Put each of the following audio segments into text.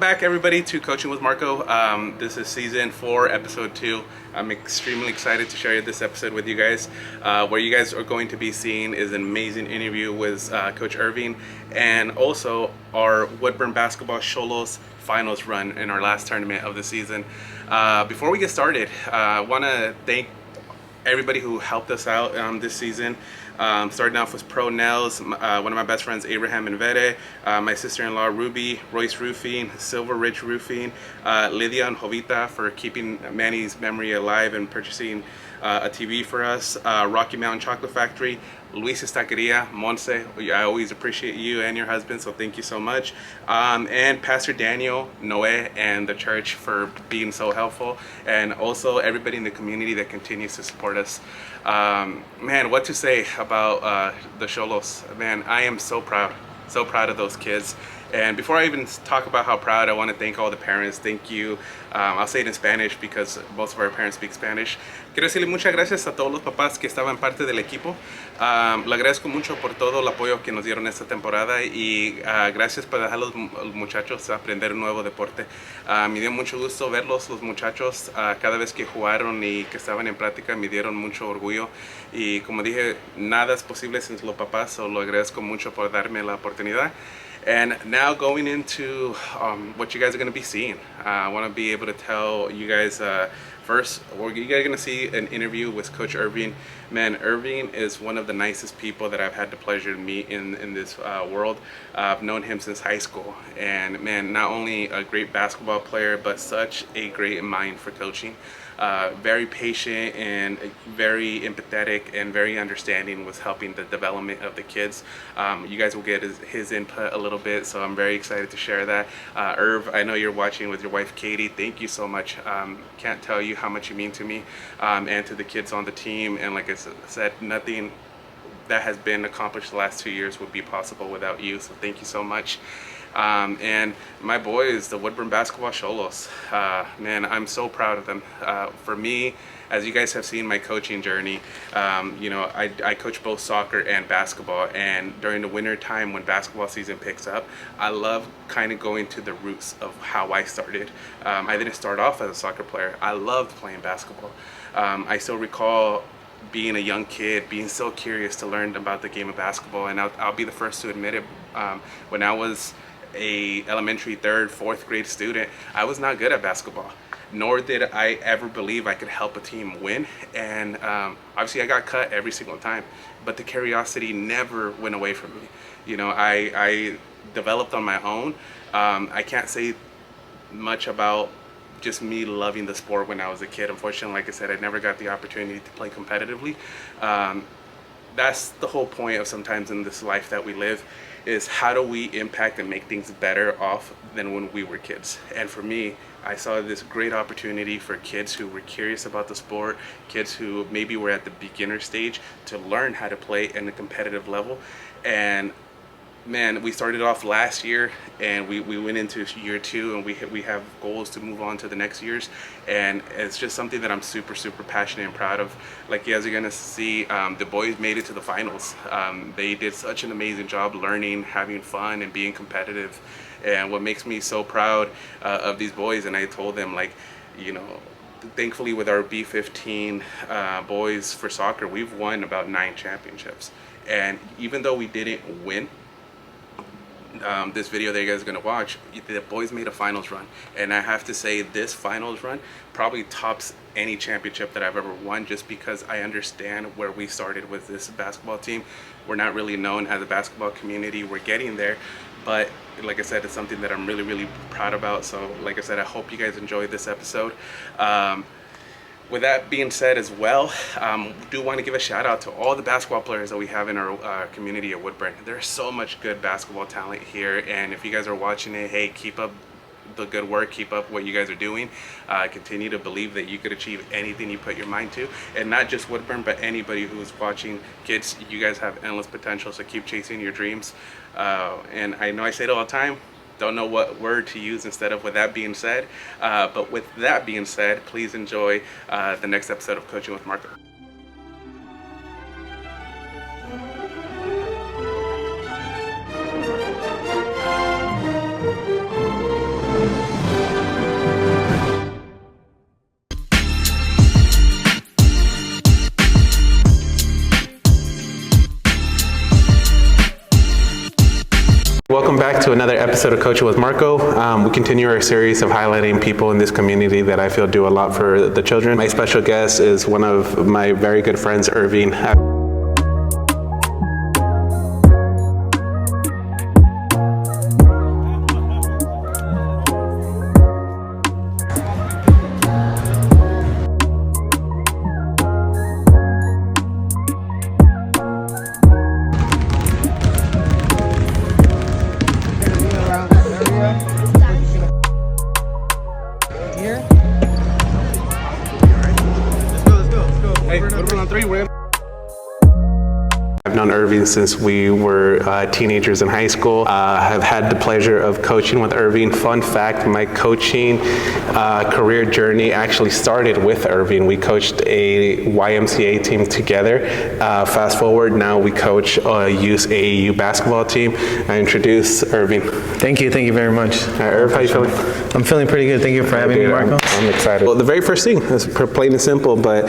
Back everybody to Coaching with Marco. This is season 4, episode 2. I'm extremely excited to share this episode with you guys. What you guys are going to be seeing is an amazing interview with Coach Irving and also our Woodburn Basketball Xolos finals run in our last tournament of the season. Before we get started, I want to thank everybody who helped us out this season. Starting off with Pro Nels, one of my best friends Abraham and Vere, my sister-in-law Ruby, Royce Roofing, Silver Ridge Roofing, Lydia and Jovita for keeping Manny's memory alive and purchasing a TV for us, Rocky Mountain Chocolate Factory, Luis's Taqueria, Monse, I always appreciate you and your husband, so thank you so much. And Pastor Daniel, Noe, and the church for being so helpful, and also everybody in the community that continues to support us. Man, what to say about the Xolos? Man, I am so proud of those kids. And before I even talk about how proud, I want to thank all the parents. Thank you. I'll say it in Spanish because most of our parents speak Spanish. Quiero decirle muchas gracias a todos los papás que estaban parte del equipo. Le agradezco mucho por todo el apoyo que nos dieron esta temporada y gracias por dejar a los muchachos aprender un nuevo deporte. Me dio mucho gusto verlos, los muchachos, cada vez que jugaron y que estaban en práctica, me dieron mucho orgullo. Y como dije, nada es posible sin los papás, so lo agradezco mucho por darme la oportunidad. And now going into what you guys are going to be seeing, I want to be able to tell you guys first, you guys are going to see an interview with Coach Irving. Man, Irving is one of the nicest people that I've had the pleasure to meet in this world. I've known him since high school, and man, not only a great basketball player, but such a great mind for coaching. Very patient and very empathetic and very understanding with helping the development of the kids. You guys will get his input a little bit, so I'm very excited to share that. Irv, I know you're watching with your wife Katie. Thank you so much. Can't tell you how much you mean to me and to the kids on the team. And like I said, nothing that has been accomplished the last 2 years would be possible without you, so thank you so much. And my boys, the Woodburn Basketball Xolos, man, I'm so proud of them. For me, as you guys have seen my coaching journey, you know, I coach both soccer and basketball, and during the winter time when basketball season picks up, I love kind of going to the roots of how I started. I didn't start off as a soccer player. I loved playing basketball. I still recall being a young kid, being so curious to learn about the game of basketball, and I'll be the first to admit it. When I was a elementary 3rd, 4th grade student, I was not good at basketball, nor did I ever believe I could help a team win. And obviously I got cut every single time, but the curiosity never went away from me. You know, I developed on my own. I can't say much about just me loving the sport when I was a kid. Unfortunately, like I said, I never got the opportunity to play competitively. That's the whole point of sometimes in this life that we live, is how do we impact and make things better off than when we were kids. And for me, I saw this great opportunity for kids who were curious about the sport, kids who maybe were at the beginner stage, to learn how to play in a competitive level. And man, we started off last year and we went into year 2, and we have goals to move on to the next years, and it's just something that I'm super passionate and proud of. Like you guys are gonna see, the boys made it to the finals. They did such an amazing job learning, having fun, and being competitive. And what makes me so proud of these boys, and I told them, like, you know, thankfully with our B15 boys for soccer, we've won about 9 championships. And even though we didn't win this video that you guys are gonna watch, the boys made a finals run, and I have to say this finals run probably tops any championship that I've ever won, just because I understand where we started with this basketball team. We're not really known as a basketball community. We're getting there, but like I said, it's something that I'm really proud about. So like I said, I hope you guys enjoyed this episode. With that being said as well, do want to give a shout out to all the basketball players that we have in our community at Woodburn. There's so much good basketball talent here, and if you guys are watching it, hey, keep up the good work, keep up what you guys are doing. Continue to believe that you could achieve anything you put your mind to, and not just Woodburn, but anybody who's watching. Kids, you guys have endless potential, so keep chasing your dreams. And I know I say it all the time, don't know what word to use instead of with that being said, but with that being said, please enjoy the next episode of Coaching with Marco. Welcome back to another episode of Coaching with Marco. We continue our series of highlighting people in this community that I feel do a lot for the children. My special guest is one of my very good friends, Irving. I've known Irving since we were teenagers in high school. I've had the pleasure of coaching with Irving. Fun fact, my coaching career journey actually started with Irving. We coached a YMCA team together. Fast forward, now we coach a youth AAU basketball team. I introduce Irving. Thank you very much. Irv, how you feeling? I'm feeling pretty good. Thank you for having me, Marco. I'm excited. Well, the very first thing is plain and simple, but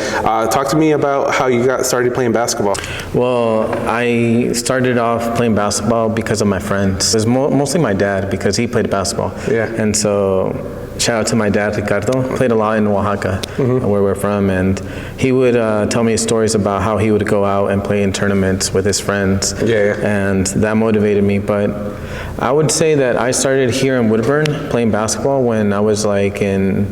talk to me about how you got started playing basketball. Well, I started off playing basketball because of my friends. It was mostly my dad because he played basketball. Yeah. And so shout out to my dad, Ricardo. Played a lot in Oaxaca, where we're from, and he would tell me stories about how he would go out and play in tournaments with his friends. Yeah. And that motivated me. But I would say that I started here in Woodburn playing basketball when I was like in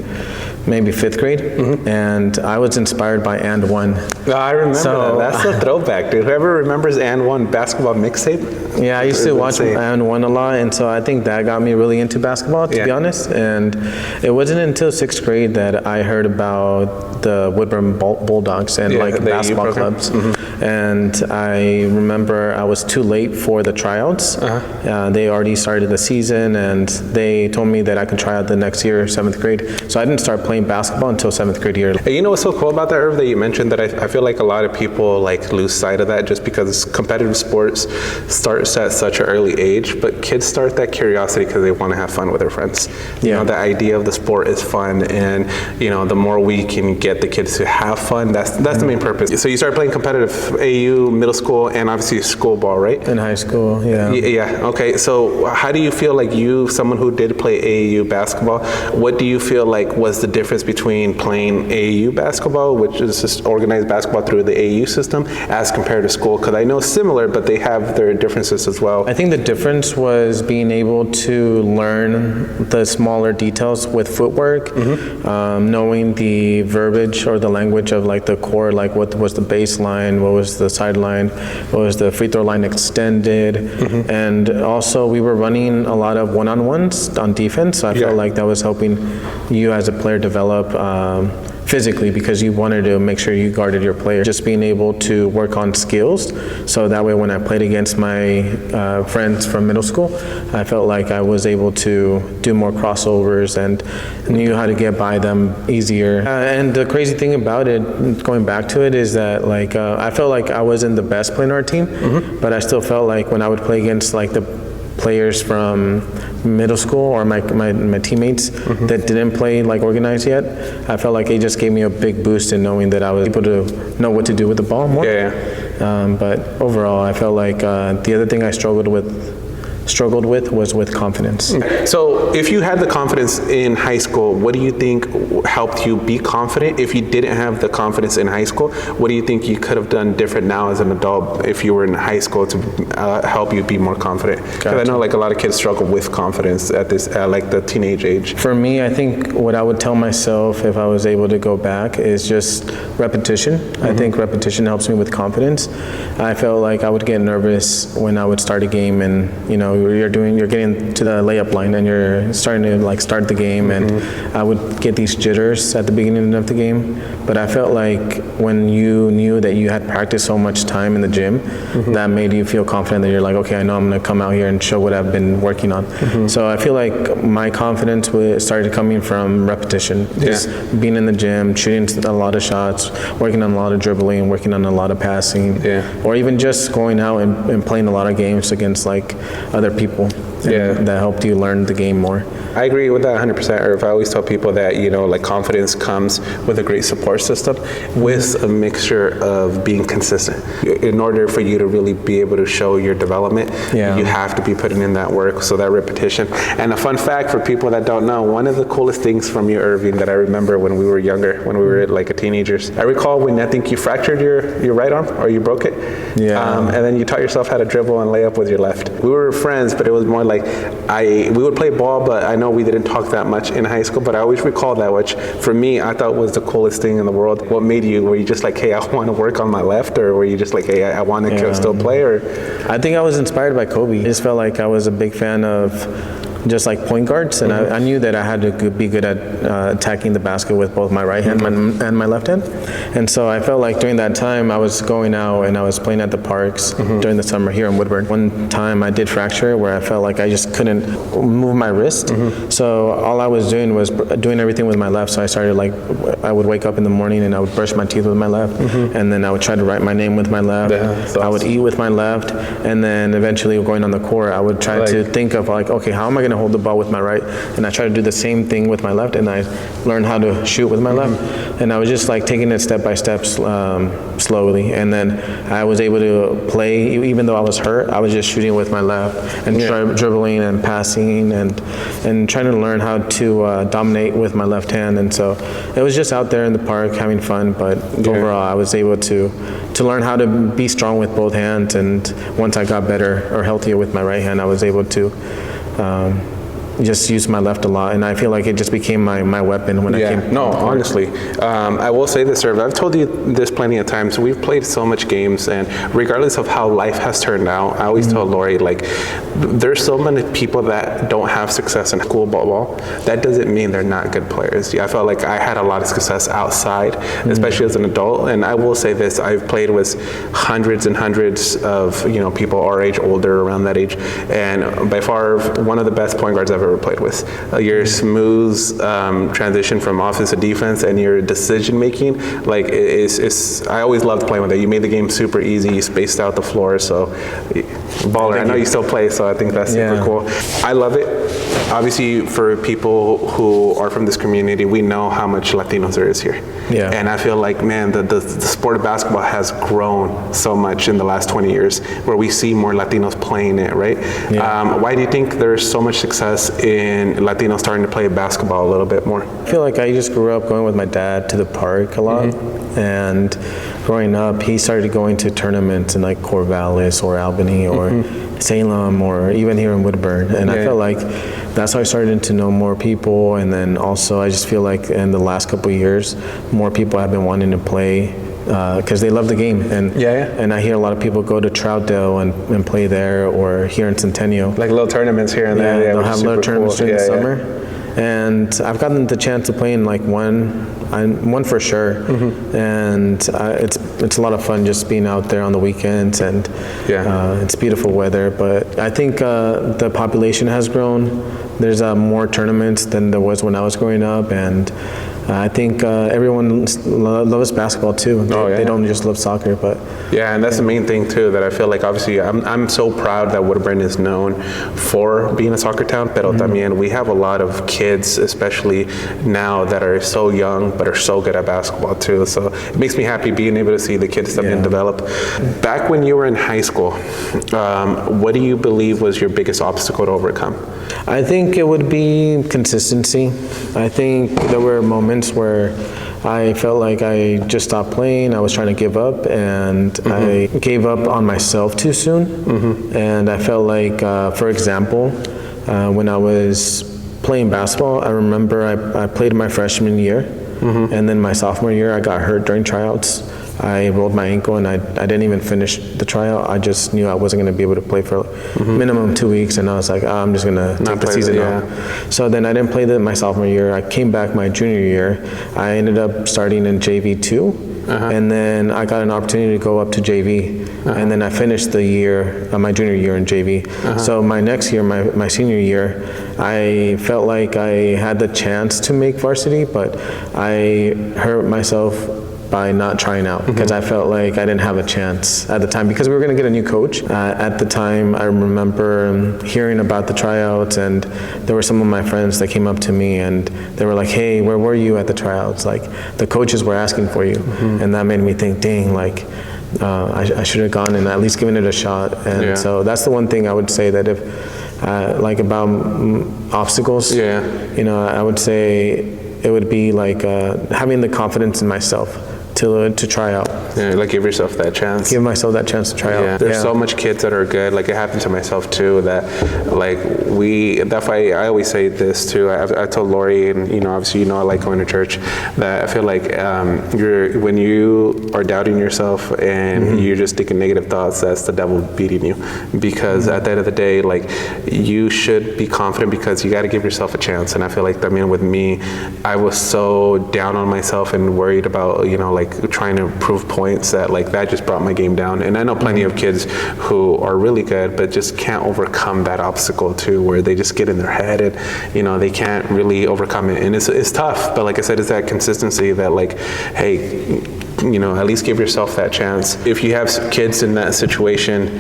maybe 5th grade, and I was inspired by And One. Oh, I remember that. That's a throwback, dude. Whoever remembers And One basketball mixtape? Yeah, I used to watch And One a lot, and so I think that got me really into basketball, to be honest. And it wasn't until 6th grade that I heard about the Woodburn Bulldogs and like basketball clubs. And I remember I was too late for the tryouts. They already started the season, and they told me that I could try out the next year, 7th grade. So I didn't start playing basketball until 7th grade year. Hey, you know what's so cool about that, Irv, that you mentioned that I feel like a lot of people like lose sight of that just because competitive sports starts at such an early age, but kids start that curiosity because they want to have fun with their friends. You know, the idea of the sport is fun, and you know, the more we can get the kids to have fun, that's the main purpose. So you started playing competitive AU, middle school, and obviously school ball, right? In high school, yeah. Yeah, okay. So how do you feel like someone who did play AAU basketball, what do you feel like was the difference between playing AAU basketball, which is just organized basketball through the AAU system, as compared to school? Because I know similar, but they have their differences as well. I think the difference was being able to learn the smaller details with footwork, knowing the verbiage or the language of like the core, like what was the baseline, what was the sideline, what was the free throw line extended, and also we were running a lot of one-on-ones on defense, so I felt like that was helping you as a player develop physically, because you wanted to make sure you guarded your player. Just being able to work on skills, so that way when I played against my friends from middle school, I felt like I was able to do more crossovers and knew how to get by them easier. And the crazy thing about it, going back to it, is that like I felt like I wasn't the best player on our team, but I still felt like when I would play against like the players from middle school or my teammates that didn't play like organized yet, I felt like it just gave me a big boost in knowing that I was able to know what to do with the ball more. But overall, I felt like the other thing I struggled with was with confidence. So if you had the confidence in high school, what do you think helped you be confident? If you didn't have the confidence in high school, what do you think you could have done different now as an adult if you were in high school to help you be more confident? Because I know like a lot of kids struggle with confidence at this like the teenage age. For me, I think what I would tell myself if I was able to go back is just repetition. I think repetition helps me with confidence. I felt like I would get nervous when I would start a game, and you know, you're getting to the layup line and you're starting to like start the game, and I would get these jitters at the beginning of the game. But I felt like when you knew that you had practiced so much time in the gym, that made you feel confident that you're like, okay, I know I'm gonna come out here and show what I've been working on. So I feel like my confidence started coming from repetition, just being in the gym, shooting a lot of shots, working on a lot of dribbling, working on a lot of passing, or even just going out and playing a lot of games against like other people. and that helped you learn the game more. I agree with that 100%. Or if I always tell people that, like confidence comes with a great support system with a mixture of being consistent. In order for you to really be able to show your development, you have to be putting in that work, so that repetition. And a fun fact for people that don't know, one of the coolest things from you, Irving, that I remember when we were younger, when we were like a teenagers, I recall when I think you fractured your right arm or you broke it. And then you taught yourself how to dribble and lay up with your left. We were friends, but it was more like we would play ball, but I know we didn't talk that much in high school, but I always recall that, which for me, I thought was the coolest thing in the world. What made you, were you just like, hey, I want to work on my left, or were you just like, hey, I want to still play? Or I think I was inspired by Kobe. I just felt like I was a big fan of just like point guards, and I knew that I had to be good at attacking the basket with both my right hand and my left hand. And so I felt like during that time I was going out and I was playing at the parks during the summer here in Woodburn. One time I did fracture where I felt like I just couldn't move my wrist. So all I was doing was doing everything with my left. So I started like, I would wake up in the morning and I would brush my teeth with my left, and then I would try to write my name with my left. I would eat with my left, and then eventually going on the court, I would try to think of like, okay, how am I going to hold the ball with my right? And I try to do the same thing with my left, and I learned how to shoot with my left. And I was just like taking it step by step, slowly, and then I was able to play even though I was hurt. I was just shooting with my left and dribbling and passing and trying to learn how to dominate with my left hand. And so it was just out there in the park having fun, but overall I was able to learn how to be strong with both hands. And once I got better or healthier with my right hand, I was able to just use my left a lot, and I feel like it just became my weapon when I came. No, honestly, I will say this, Irv. I've told you this plenty of times. We've played so much games, and regardless of how life has turned out, I always tell Lori, like, there's so many people that don't have success in school ball. That doesn't mean they're not good players. I felt like I had a lot of success outside, especially as an adult. And I will say this: I've played with hundreds and hundreds of people our age, older, around that age, and by far one of the best point guards I've ever played with. Your smooth transition from offense to defense and your decision making, like, I always loved playing with it. You made the game super easy. You spaced out the floor, so baller. I know you still play, so I think that's super cool. I love it. Obviously, for people who are from this community, we know how much Latinos there is here. And I feel like, man, the sport of basketball has grown so much in the last 20 years, where we see more Latinos playing it, right? Why do you think there's so much success in Latinos starting to play basketball a little bit more? I feel like I just grew up going with my dad to the park a lot, and growing up, he started going to tournaments in like Corvallis or Albany or Salem or even here in Woodburn, and I felt like that's how I started to know more people. And then also I just feel like in the last couple of years, more people have been wanting to play because they love the game. And and I hear a lot of people go to Troutdale and play there, or here in Centennial. Like little tournaments here and there. They'll have little tournaments during the summer. And I've gotten the chance to play in like one for sure. And it's a lot of fun just being out there on the weekends, and it's beautiful weather. But I think the population has grown. There's more tournaments than there was when I was growing up, and I think everyone loves basketball too. They don't just love soccer, but and that's the main thing too. That I feel like, obviously, I'm so proud that Woodburn is known for being a soccer town. Pero también we have a lot of kids, especially now, that are so young but are so good at basketball too. So it makes me happy being able to see the kids that can develop. Back when you were in high school, what do you believe was your biggest obstacle to overcome? I think it would be consistency. I think there were moments where I felt like I just stopped playing. I was trying to give up, and I gave up on myself too soon. And I felt like, for example, when I was playing basketball, I remember I played my freshman year, and then my sophomore year I got hurt during tryouts. I rolled my ankle, and I didn't even finish the tryout. I just knew I wasn't going to be able to play for minimum 2 weeks, and I was like, I'm just going to take the season off. So then I didn't play my sophomore year. I came back my junior year. I ended up starting in JV2, and then I got an opportunity to go up to JV, and then I finished the year, my junior year in JV. So my next year, my senior year, I felt like I had the chance to make varsity, but I hurt myself by not trying out, because I felt like I didn't have a chance at the time, because we were going to get a new coach. At the time, I remember hearing about the tryouts, and there were some of my friends that came up to me and they were like, hey, where were you at the tryouts? Like, the coaches were asking for you. And that made me think, dang, like, I should have gone and at least given it a shot. And so that's the one thing I would say, that if, like, about obstacles, you know, I would say it would be like having the confidence in myself to try out. Yeah, like give yourself that chance. Give myself that chance to try out. There's so much kids that are good. Like, it happened to myself too, that like that's why I always say this too. I told Lori, and you know, obviously, you know, I like going to church, that I feel like when you are doubting yourself and you're just thinking negative thoughts, that's the devil beating you. Because at the end of the day, like, you should be confident, because you got to give yourself a chance. And I feel like, I mean, with me, I was so down on myself and worried about, you know, like trying to prove points, that like that just brought my game down. And I know plenty of kids who are really good but just can't overcome that obstacle too, where they just get in their head and, you know, they can't really overcome it. And it's tough, but like I said, it's that consistency that, like, hey, you know, at least give yourself that chance. If you have kids in that situation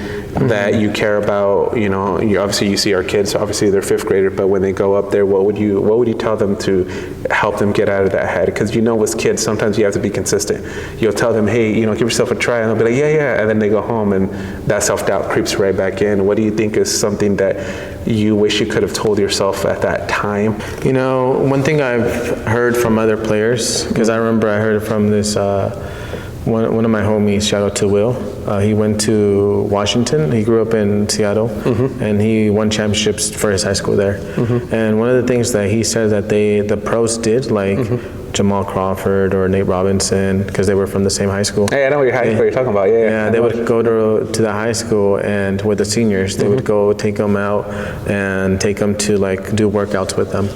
that you care about, you know, you see our kids, obviously they're fifth graders, but when they go up there, what would you tell them to help them get out of that head? Because, you know, with kids, sometimes you have to be consistent. You'll tell them, hey, you know, give yourself a try, and they'll be like, yeah, and then they go home and that self-doubt creeps right back in. What do you think is something that you wish you could have told yourself at that time? You know, one thing I've heard from other players, because I remember I heard it from this one of my homies, shout out to Will. He went to Washington. He grew up in Seattle, and he won championships for his high school there. And one of the things that he said that the pros did, like Jamal Crawford or Nate Robinson, because they were from the same high school. Hey, I know what you're talking about. Yeah, they would go to the high school, and with the seniors, they would go take them out and take them to like do workouts with them,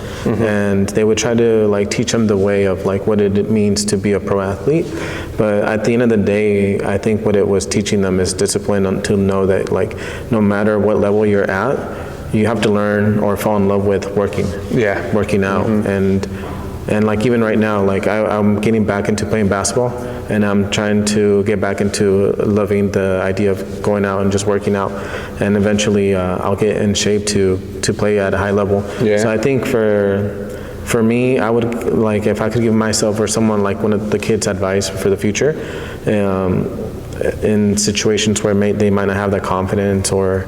and they would try to like teach them the way of like what it means to be a pro athlete. But at the end of the day, I think what it was teaching them is discipline, to know that like no matter what level you're at, you have to learn or fall in love with working out. And like even right now, like I'm getting back into playing basketball, and I'm trying to get back into loving the idea of going out and just working out, and eventually I'll get in shape to play at a high level. So I think for me, I would like, if I could give myself or someone like one of the kids advice for the future, in situations where they might not have that confidence or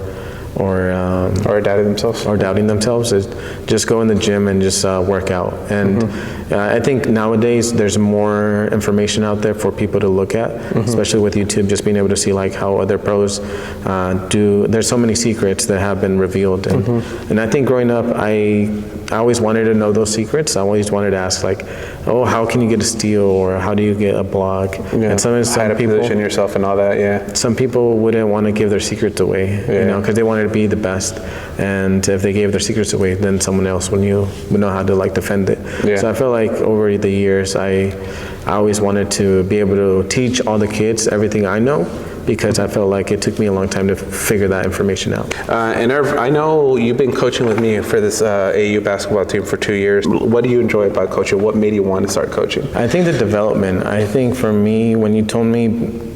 doubting themselves, is just go in the gym and just work out. And I think nowadays there's more information out there for people to look at, especially with YouTube, just being able to see like how other pros do. There's so many secrets that have been revealed, and I think growing up, I always wanted to know those secrets. I always wanted to ask like, oh, how can you get a steal, or how do you get a block? And sometimes some people position yourself and all that. Some people wouldn't want to give their secrets away, you know, because they wanted to be the best. And if they gave their secrets away, then someone else would know how to like defend it. So I feel like over the years, I always wanted to be able to teach all the kids everything I know, because I felt like it took me a long time to figure that information out. And Irv, I know you've been coaching with me for this AU basketball team for 2 years. What do you enjoy about coaching? What made you want to start coaching? I think the development. I think for me, when you told me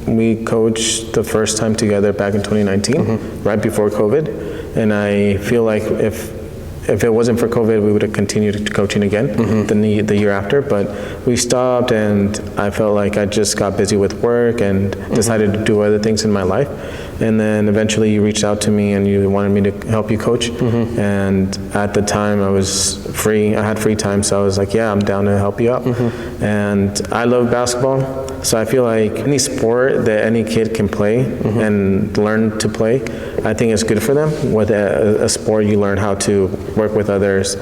we coached the first time together back in 2019, right before COVID, and I feel like if it wasn't for COVID, we would have continued coaching again the year after. But we stopped, and I felt like I just got busy with work and decided to do other things in my life. And then eventually you reached out to me and you wanted me to help you coach. And at the time I was free. I had free time, so I was like, yeah, I'm down to help you out. And I love basketball, so I feel like any sport that any kid can play and learn to play, I think it's good for them. With a sport, you learn how to work with others.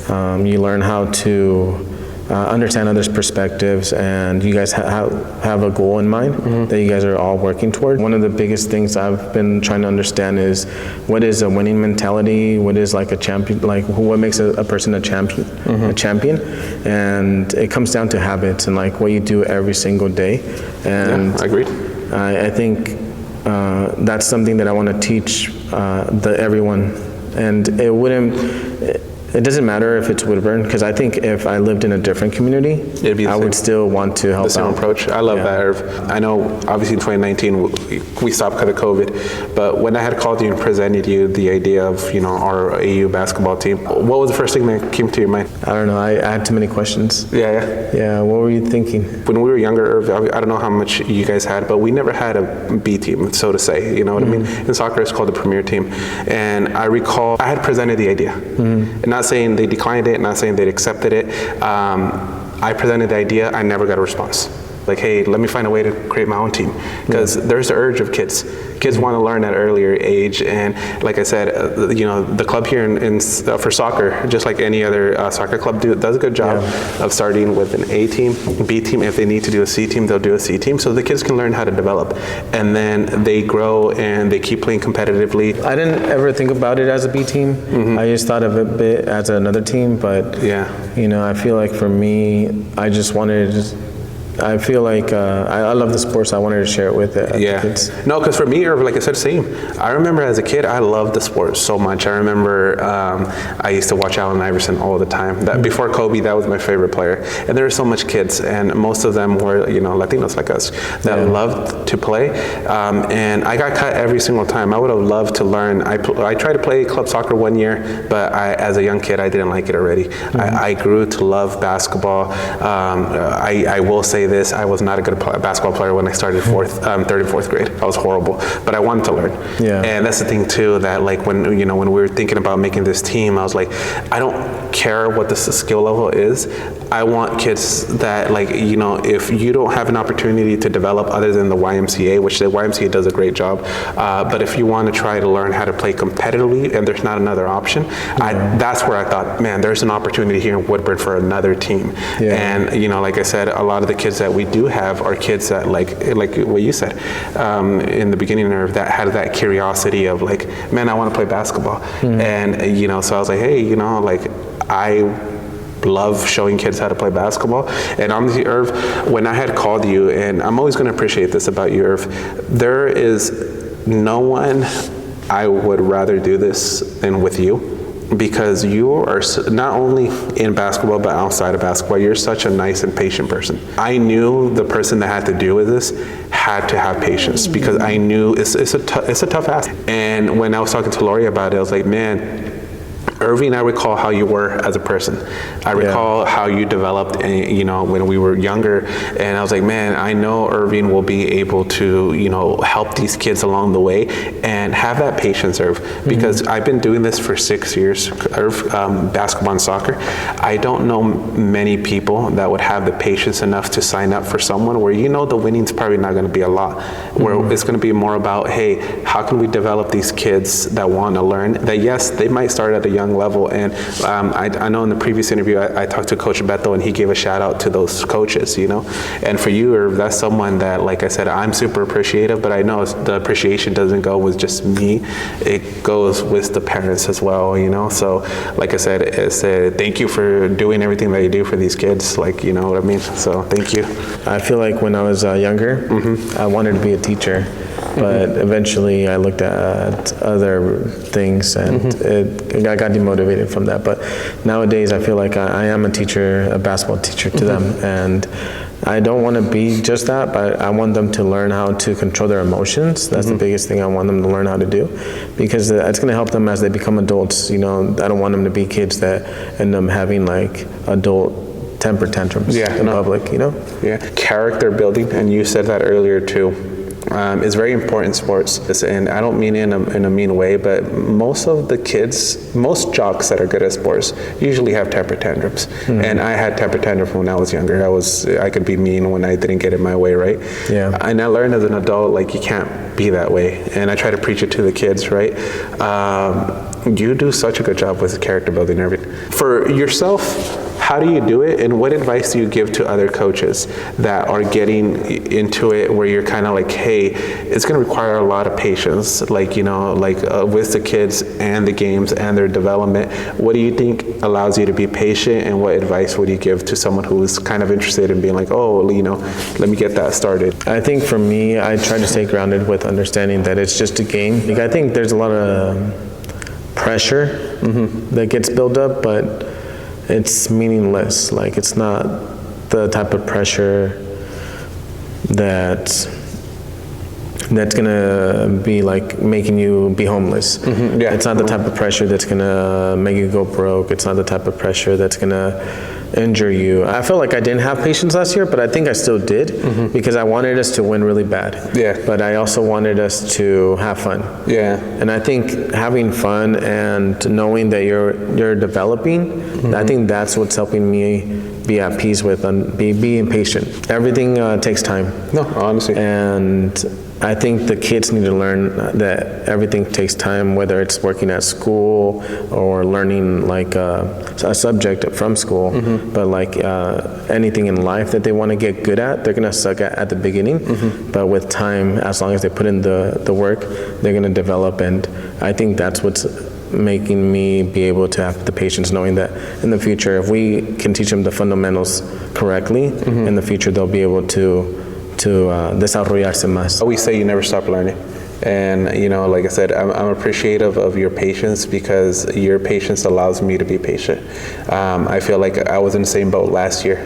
You learn how to understand others' perspectives, and you guys have a goal in mind that you guys are all working toward. One of the biggest things I've been trying to understand is what is a winning mentality, what is like a champion, like what makes a person a champion, and it comes down to habits and like what you do every single day. And agreed. I think that's something that I want to teach everyone, and it wouldn't. It doesn't matter if it's Woodburn, because I think if I lived in a different community, I would still want to help out. The same approach. I love that, Irv. I know, obviously, in 2019, we stopped because of COVID, but when I had called you and presented you the idea of, our AU basketball team, what was the first thing that came to your mind? I don't know. I had too many questions. Yeah, what were you thinking? When we were younger, Irv, I don't know how much you guys had, but we never had a B team, so to say. You know what I mean? In soccer, it's called the premier team. And I recall I had presented the idea. And not saying they declined it, not saying they accepted it. I presented the idea, I never got a response. Like, hey, let me find a way to create my own team. Because there's the urge of kids. Kids want to learn at an earlier age. And like I said, the club here for soccer, just like any other soccer club, does a good job of starting with an A team, B team. If they need to do a C team, they'll do a C team. So the kids can learn how to develop. And then they grow and they keep playing competitively. I didn't ever think about it as a B team. I just thought of it a bit as another team. But, I feel like for me, I just wanted to I feel like I love the sports. I wanted to share it with the kids. No, because for me, like I said, same. I remember as a kid, I loved the sport so much. I remember I used to watch Allen Iverson all the time. Before Kobe, that was my favorite player. And there were so much kids, and most of them were Latinos like us that loved to play. And I got cut every single time. I would have loved to learn. I tried to play club soccer one year, but as a young kid, I didn't like it already. I grew to love basketball. I will say this, I was not a good basketball player when I started third and fourth grade. I was horrible, but I wanted to learn. And that's the thing too, that like when we were thinking about making this team, I was like, I don't care what the skill level is. I want kids that if you don't have an opportunity to develop other than the YMCA, which the YMCA does a great job, but if you want to try to learn how to play competitively and there's not another option, that's where I thought, man, there's an opportunity here in Woodburn for another team. And like I said, a lot of the kids that we do have are kids that like what you said in the beginning, that had that curiosity of like, man, I want to play basketball. And so I was like, hey, I love showing kids how to play basketball. And honestly, Irv, when I had called you, and I'm always going to appreciate this about you, Irv, there is no one I would rather do this than with you. Because you are not only in basketball, but outside of basketball, you're such a nice and patient person. I knew the person that had to deal with this had to have patience, because I knew it's a tough ask. And when I was talking to Lori about it, I was like, man, Irving, I recall how you were as a person. I recall how you developed, when we were younger. And I was like, man, I know Irving will be able to, help these kids along the way and have that patience, Irv. Because I've been doing this for 6 years, Irv, basketball and soccer. I don't know many people that would have the patience enough to sign up for someone where the winning's probably not going to be a lot. Where it's going to be more about, hey, how can we develop these kids that want to learn? That yes, they might start at a young level. And I know in the previous interview, I talked to Coach Beto, and he gave a shout out to those coaches, And for you, Irv, that's someone that, like I said, I'm super appreciative, but I know the appreciation doesn't go with just me. It goes with the parents as well, So, like I said, thank you for doing everything that you do for these kids, you know what I mean? So, thank you. I feel like when I was younger, I wanted to be a teacher. But eventually I looked at other things, and I got demotivated from that. But nowadays I feel like I am a teacher, a basketball teacher to them. And I don't want to be just that, but I want them to learn how to control their emotions. That's the biggest thing I want them to learn how to do, because it's going to help them as they become adults. I don't want them to be kids that end up having adult temper tantrums in public, Character building, and you said that earlier too. Is very important in sports, and I don't mean it in a mean way, but most jocks that are good at sports usually have temper tantrums. And I had temper tantrums when I was younger. I could be mean when I didn't get it my way, right? And I learned as an adult, you can't be that way, and I try to preach it to the kids, right? You do such a good job with character building, Irving. For yourself, how do you do it, and what advice do you give to other coaches that are getting into it where you're kind of like, hey, it's going to require a lot of patience, with the kids and the games and their development. What do you think allows you to be patient, and what advice would you give to someone who is kind of interested in being like, oh, let me get that started? I think for me, I try to stay grounded with understanding that it's just a game. I think there's a lot of pressure that gets built up, but it's meaningless. Like, it's not the type of pressure that's gonna be like making you be homeless. It's not the type of pressure that's gonna make you go broke. It's not the type of pressure that's gonna injure you. I felt like I didn't have patience last year, but I think I still did because I wanted us to win really bad. But I also wanted us to have fun. And I think having fun and knowing that you're developing, I think that's what's helping me be at peace with and being patient. Everything takes time. No, honestly. And I think the kids need to learn that everything takes time, whether it's working at school or learning like a subject from school. But like anything in life that they want to get good at, they're gonna suck at the beginning. But with time, as long as they put in the work, they're gonna develop. And I think that's what's making me be able to have the patience, knowing that in the future, if we can teach them the fundamentals correctly, in the future they'll be able to desarrollarse más. We say you never stop learning. And, you know, like I said, I'm appreciative of your patience because your patience allows me to be patient. I feel like I was in the same boat last year.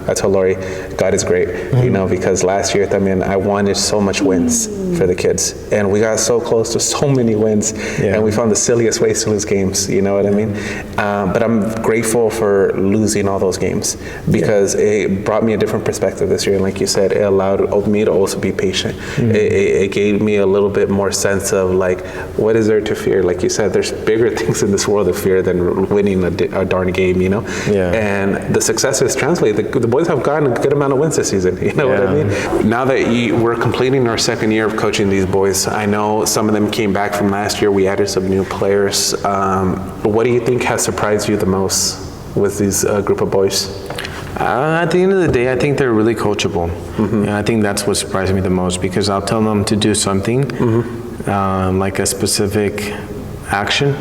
I told Lori, God is great, you know, because last year, I wanted so much wins for the kids. And we got so close to so many wins. And we found the silliest ways to lose games, you know what I mean? But I'm grateful for losing all those games because it brought me a different perspective this year. And like you said, it allowed me to also be patient. It gave me a little bit more sense of like, what is there to fear? Like you said, there's bigger things in this world to fear than winning a darn game, you know? And the successes translate. The boys have gotten a good amount of wins this season, you know what I mean? Now that we're completing our second year of coaching these boys, I know some of them came back from last year. We added some new players. What do you think has surprised you the most with these group of boys? At the end of the day, I think they're really coachable. And I think that's what surprised me the most because I'll tell them to do something, like a specific action,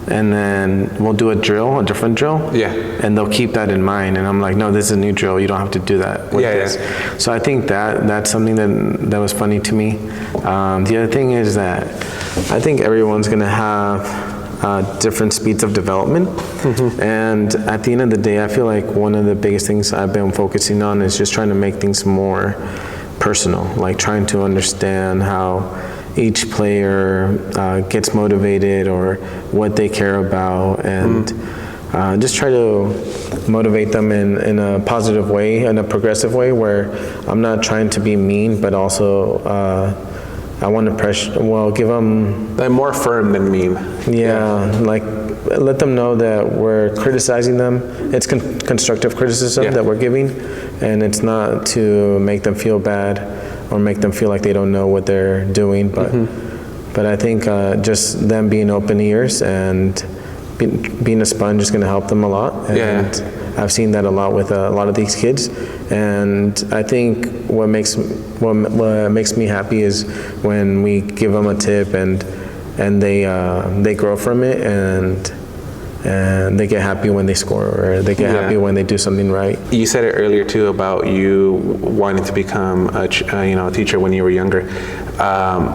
and then we'll do a different drill, and they'll keep that in mind. And I'm like, no, this is a new drill. You don't have to do that with this. So I think that's something that was funny to me. The other thing is that I think everyone's going to have different speeds of development. And at the end of the day, I feel like one of the biggest things I've been focusing on is just trying to make things more personal, like trying to understand how each player gets motivated or what they care about, and just try to motivate them in a positive way, in a progressive way, where I'm not trying to be mean, but also I want to give them... They're more firm than mean. Like let them know that we're criticizing them. It's constructive criticism that we're giving, and it's not to make them feel bad or make them feel like they don't know what they're doing. But I think just them being open ears and being a sponge is going to help them a lot. And I've seen that a lot with a lot of these kids. And I think what makes me happy is when we give them a tip and they grow from it, and they get happy when they score, or they get happy when they do something right. You said it earlier too about you wanting to become a teacher when you were younger.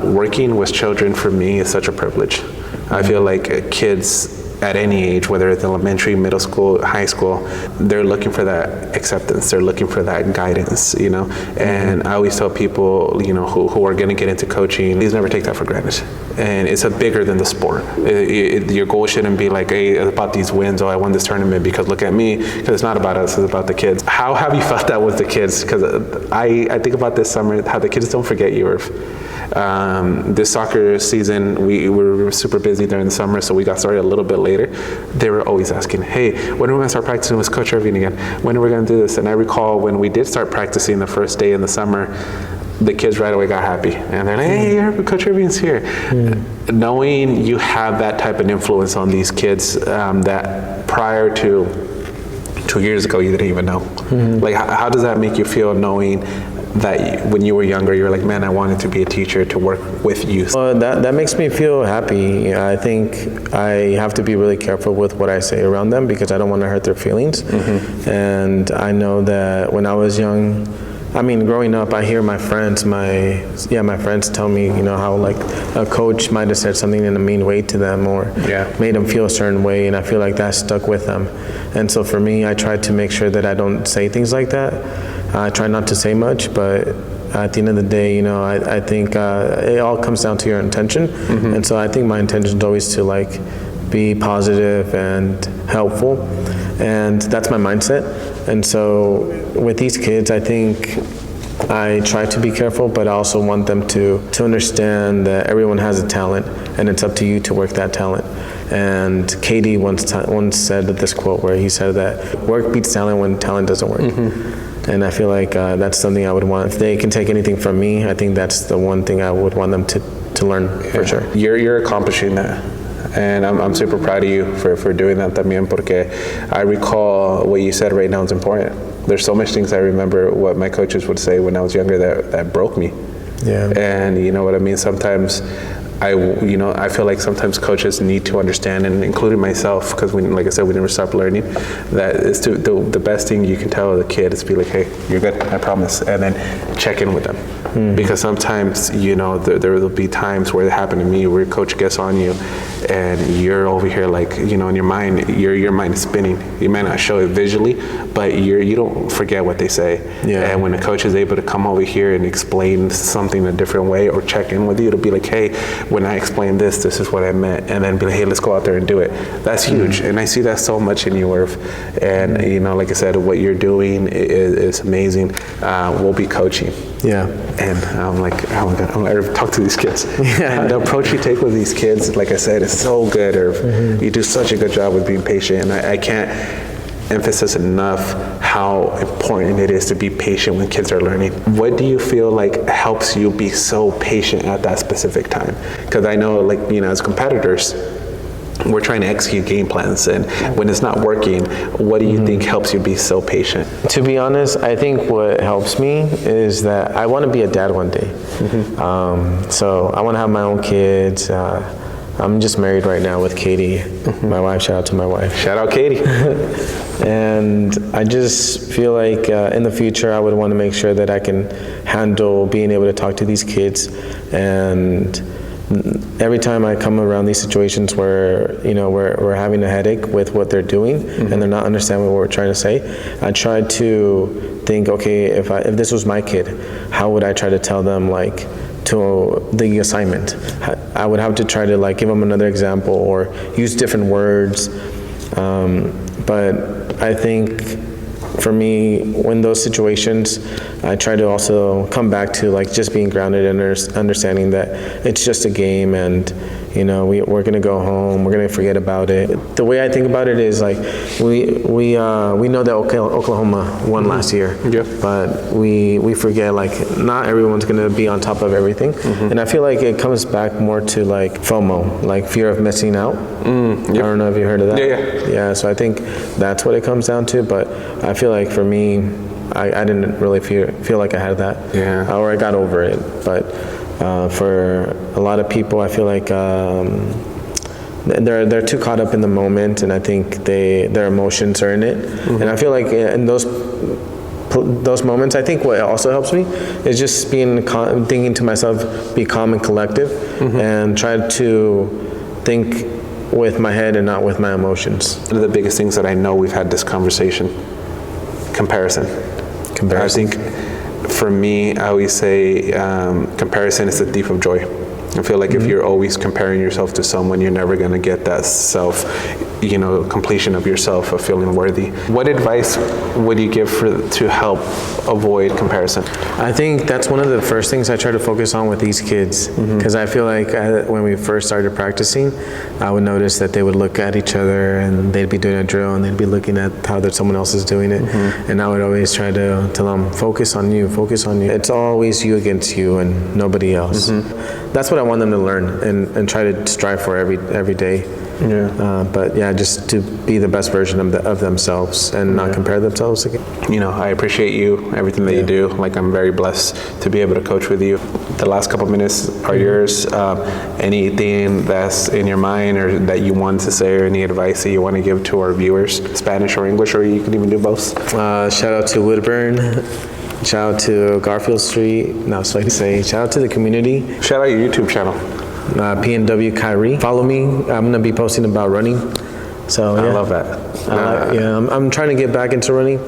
Working with children for me is such a privilege. I feel like kids at any age, whether it's elementary, middle school, high school, they're looking for that acceptance. They're looking for that guidance, you know. And I always tell people, you know, who are going to get into coaching, please never take that for granted. And it's bigger than the sport. Your goal shouldn't be like, hey, it's about these wins. Oh, I won this tournament because look at me. Because it's not about us. It's about the kids. How have you felt that with the kids? Because I think about this summer, how the kids don't forget you, Irv. This soccer season, we were super busy during the summer, so we got started a little bit later. They were always asking, hey, when are we going to start practicing with Coach Irving again? When are we going to do this? And I recall when we did start practicing the first day in the summer, the kids right away got happy. And they're like, hey, Coach Irving's here. Knowing you have that type of influence on these kids that prior to 2 years ago you didn't even know. Like, how does that make you feel, knowing that when you were younger, you were like, man, I wanted to be a teacher, to work with youth? That makes me feel happy. I think I have to be really careful with what I say around them because I don't want to hurt their feelings. And I know that when I was young, I mean, growing up, I hear my friends tell me, how like a coach might have said something in a mean way to them or made them feel a certain way, and I feel like that stuck with them. And so for me, I try to make sure that I don't say things like that. I try not to say much, but at the end of the day, I think it all comes down to your intention. And so I think my intention is always to like be positive and helpful, and that's my mindset. And so with these kids, I think I try to be careful, but I also want them to understand that everyone has a talent, and it's up to you to work that talent. And Katie once said this quote where he said that work beats talent when talent doesn't work. And I feel like that's something I would want. If they can take anything from me, I think that's the one thing I would want them to learn for sure. You're accomplishing that. And I'm super proud of you for doing that también, porque I recall what you said right now is important. There's so much things I remember what my coaches would say when I was younger that broke me. Yeah. And you know what I mean? Sometimes I feel like sometimes coaches need to understand, and including myself, because like I said, we never stop learning, that is the best thing you can tell the kid is be like, hey, you're good, I promise, and then check in with them. Because sometimes, there will be times where it happened to me where coach gets on you and you're over here like, in your mind, your mind is spinning. You might not show it visually, but you don't forget what they say. Yeah. And when a coach is able to come over here and explain something a different way or check in with you, it'll be like, hey, when I explained this is what I meant, and then be like, hey, let's go out there and do it. That's huge, and I see that so much in you, Irv. And like I said, what you're doing is amazing. We'll be coaching. Yeah. And I'm like, oh my God, I'm like, Irv, talk to these kids. Yeah. And the approach you take with these kids, like I said, is so good, Irv. You do such a good job with being patient, and I can't emphasize enough how important it is to be patient when kids are learning. What do you feel like helps you be so patient at that specific time? Because I know, like, as competitors, we're trying to execute game plans, and when it's not working, what do you think helps you be so patient? To be honest, I think what helps me is that I want to be a dad one day. So I want to have my own kids. I'm just married right now with Katie, my wife. Shout out to my wife. Shout out Katie. And I just feel like in the future, I would want to make sure that I can handle being able to talk to these kids. And every time I come around these situations where, we're having a headache with what they're doing and they're not understanding what we're trying to say, I try to think, okay, if this was my kid, how would I try to tell them, like, to the assignment? I would have to try to like give them another example or use different words. But I think for me, when those situations, I try to also come back to like just being grounded and understanding that it's just a game, and we're gonna go home, we're gonna forget about it. The way I think about it is like we know that Oklahoma won last year, but we forget like not everyone's gonna be on top of everything, and I feel like it comes back more to like FOMO, like fear of missing out. I don't know if you heard of that. Yeah. So I think that's what it comes down to, but I feel like for me, I didn't really feel like I had that, or I got over it, but. For a lot of people, I feel like they're too caught up in the moment, and I think their emotions are in it. And I feel like in those moments, I think what also helps me is just thinking to myself, be calm and collective, and try to think with my head and not with my emotions. One of the biggest things that I know we've had this conversation, comparison. I think for me, I always say comparison is the thief of joy. I feel like if you're always comparing yourself to someone, you're never going to get that completion of yourself, of feeling worthy. What advice would you give to help avoid comparison? I think that's one of the first things I try to focus on with these kids, because I feel like when we first started practicing, I would notice that they would look at each other and they'd be doing a drill and they'd be looking at how someone else is doing it. And I would always try to tell them, focus on you, focus on you. It's always you against you and nobody else. That's what I want them to learn and try to strive for every day. But just to be the best version of themselves and not compare themselves again. I appreciate you, everything that you do. Like, I'm very blessed to be able to coach with you. The last couple minutes are yours. Anything that's in your mind or that you want to say, or any advice that you want to give to our viewers, Spanish or English, or you can even do both? Shout out to Woodburn Shout out to Garfield Street. No, so I can say shout out to the community. Shout out your YouTube channel. PNW Kyrie. Follow me. I'm gonna be posting about running. So yeah. I love that. I'm trying to get back into running.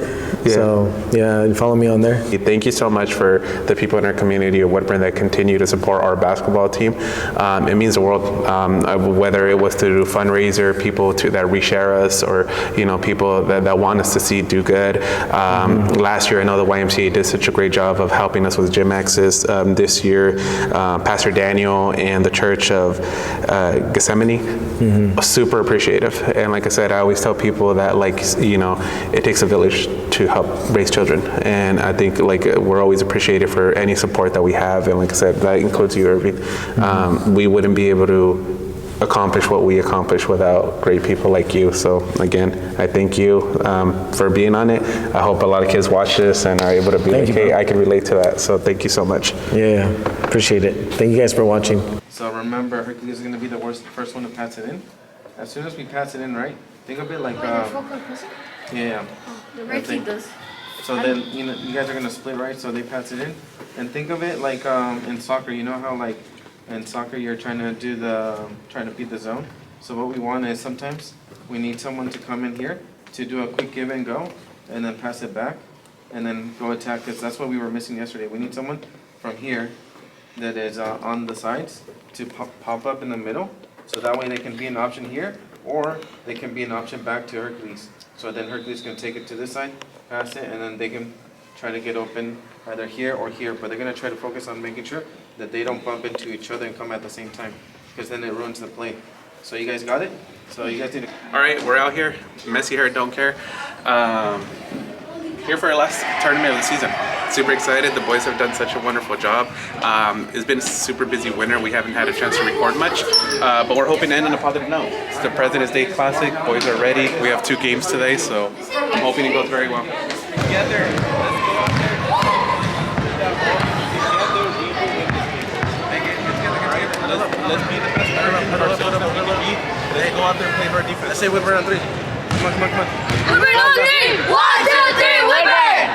Yeah. So yeah, follow me on there. Thank you so much for the people in our community of Woodburn that continue to support our basketball team. It means the world. Whether it was to do fundraiser, people that reshare us, or people that want us to see do good. Last year, I know the YMCA did such a great job of helping us with gym access. This year, Pastor Daniel and the Church of Gethsemane, super appreciative. And like I said, I always tell people that it takes a village to help raise children, and I think we're always appreciated for any support that we have, and like I said, that includes you, Irving. We wouldn't be able to accomplish what we accomplish without great people like you. So again, I thank you for being on it. I hope a lot of kids watch this and are able to be hey, I can relate to that. So thank you so much. Yeah, appreciate it. Thank you guys for watching. So remember, Hercules is going to be the first one to pass it in. As soon as we pass it in, right? Think of it like yeah. The red team does. So then you guys are gonna split, right? So they pass it in, and think of it like in soccer. You know how in soccer you're trying to beat the zone. So what we want is sometimes we need someone to come in here to do a quick give and go, and then pass it back, and then go attack. Because that's what we were missing yesterday. We need someone from here that is on the sides to pop up in the middle, so that way they can be an option here, or they can be an option back to Hercules. So then Hercules can take it to this side, pass it, and then they can try to get open either here or here. But they're going to try to focus on making sure that they don't bump into each other and come at the same time, because then it ruins the play. So you guys got it? So you guys need to... All right, we're out here. Messy hair, don't care. Here for our last tournament of the season. Super excited. The boys have done such a wonderful job. It's been a super busy winter. We haven't had a chance to record much, but we're hoping to end on a positive note. It's the President's Day Classic. Boys are ready. We have 2 games today, so I'm hoping it goes very well. Together, let's go out there. Let's be the best player of ourselves that we can be. Let's go out there and play our defense. Let's say Woodburn on 3. Come on. Woodburn on 3! 1, 2, 3, Woodburn!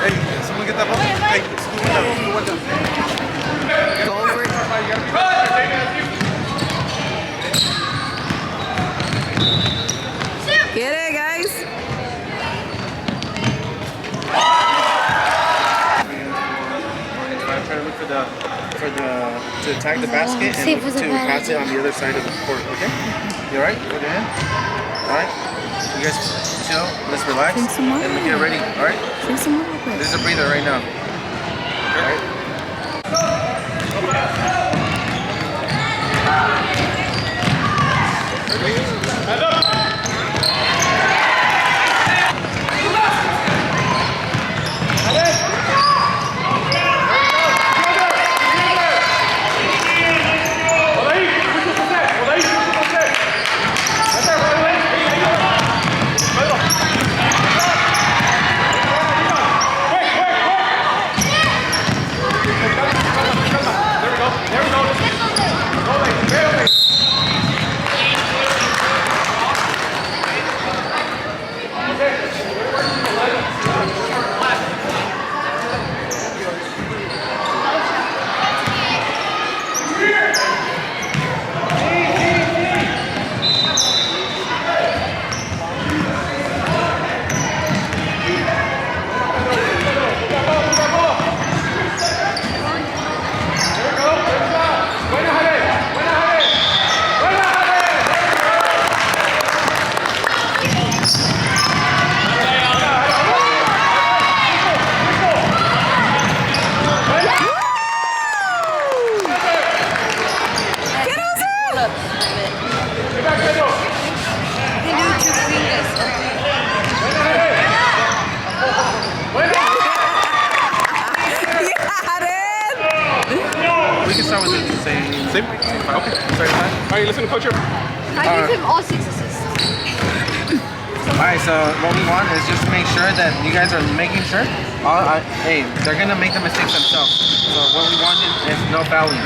Hey, someone get that ball. Hey, scoot one down. Go over it. Get it, guys. I'm trying to look to attack the basket and look to pass it on the other side of the court. Okay? You alright? Go ahead. Alright? You guys chill. Let's relax. And we get ready. Alright? Drink some more real quick. This is a breather right now. Alright? We can start with the same. Same? Okay. Sorry. All right, listen to Coach Irving. I give him all 6 assists. Alright, so what we want is just to make sure that you guys are making sure. Hey, they're gonna make the mistakes themselves. So what we want is no fouling.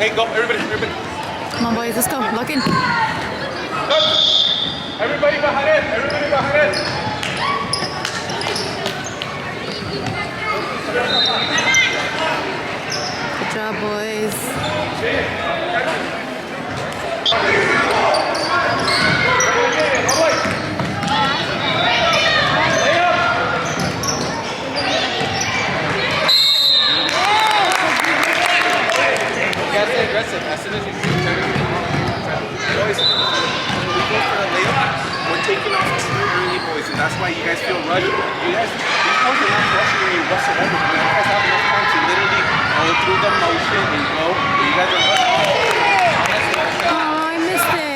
Okay, go. Everybody. Come on, boys, let's go. Lock in. Everybody behind it. Good job, boys. Aggressive. As soon as you boys, when we go for the layup, we're taking off too early, boys, and that's why you guys feel rushed. You guys, these boys are not rushing you whatsoever. You guys have enough time to literally go through the motion and go. You guys are rushing. Oh, I missed it.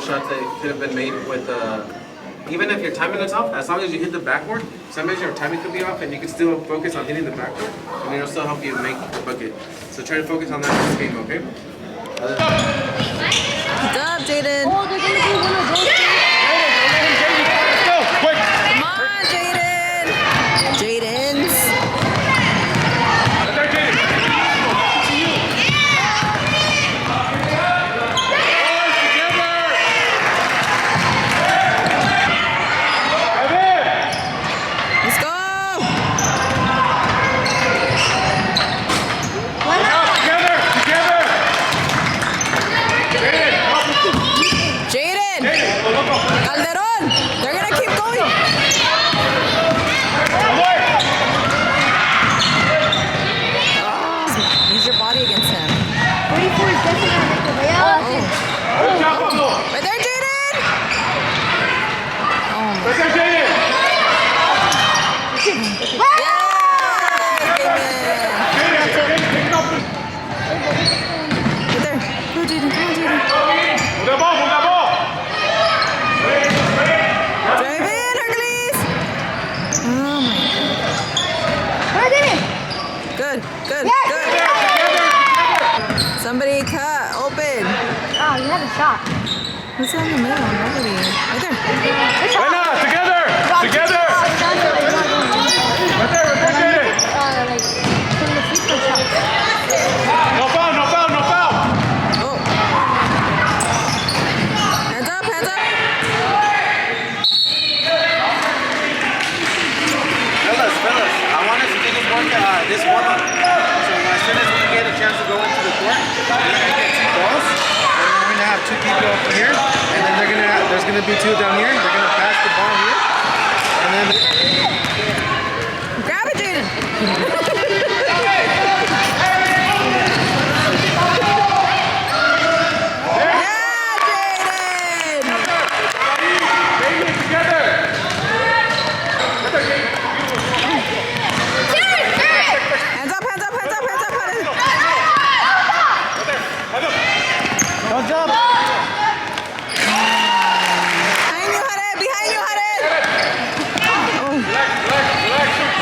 Shots that could have been made with even if your timing is off, as long as you hit the backboard, sometimes your timing could be off and you can still focus on hitting the backboard and it'll still help you make the bucket. So try to focus on that this game, okay? Good job, Jaden. Oh, they're gonna do one of those things. Come on, Jaden. Jaden's. Let's go. Together. shot. Who's in the middle? Nobody. Right there. Good shot. Why not? Together! Together! Right there, Jaden! Like, from the free throw shot. No foul, no foul, no foul! Oh. Hands up, hands up. Fellas, I want us to do this warm-up. So as soon as we get a chance to go into the court, we're going to get 2 balls, and then we're going to have 2 people up here, and then there's going to be 2 down here. They're going to pass the ball here, and then... Grab it, Jaden. Hands up, hands up, hands up, hands up, hands up. Don't jump! Behind you, Jared.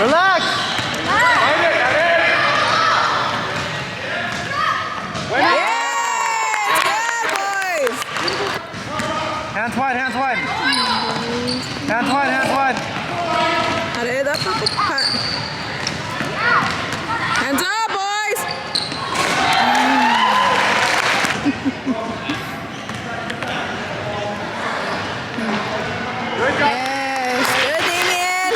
Relax! Yes, good boys. Hands wide, hands wide! Hands wide, hands wide! Jared, up, up, up. Hands up, boys. Yes, good, Damien.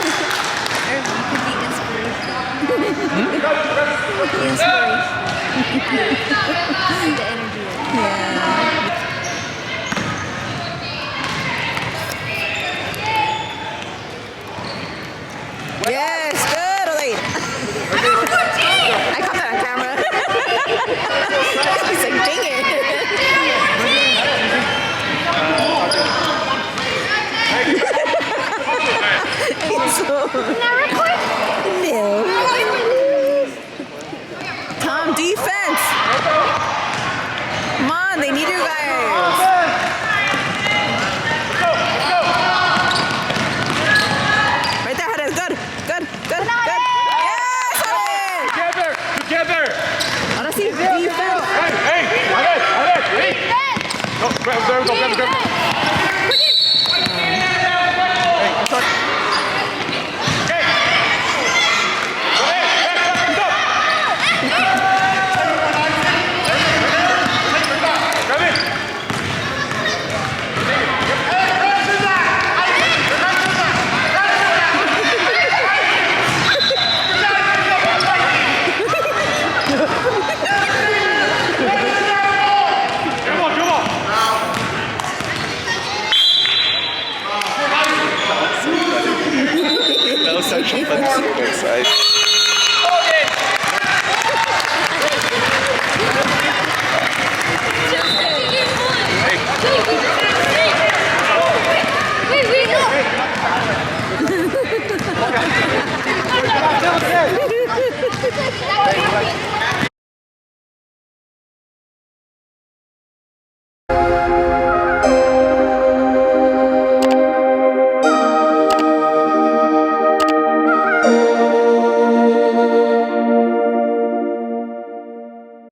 Irving could be inspiration. The inspiration. The energy. Yeah. Yes, good, Olay. I caught that on camera. He's like, dang it. No. Tom, defense. Come on, they need you guys. Right there, Hades. Good, good, good, good. Yes, Hades. Together! Together! Ahora sí, defense. Hey! Hey! Go, grab, grab, grab, grab.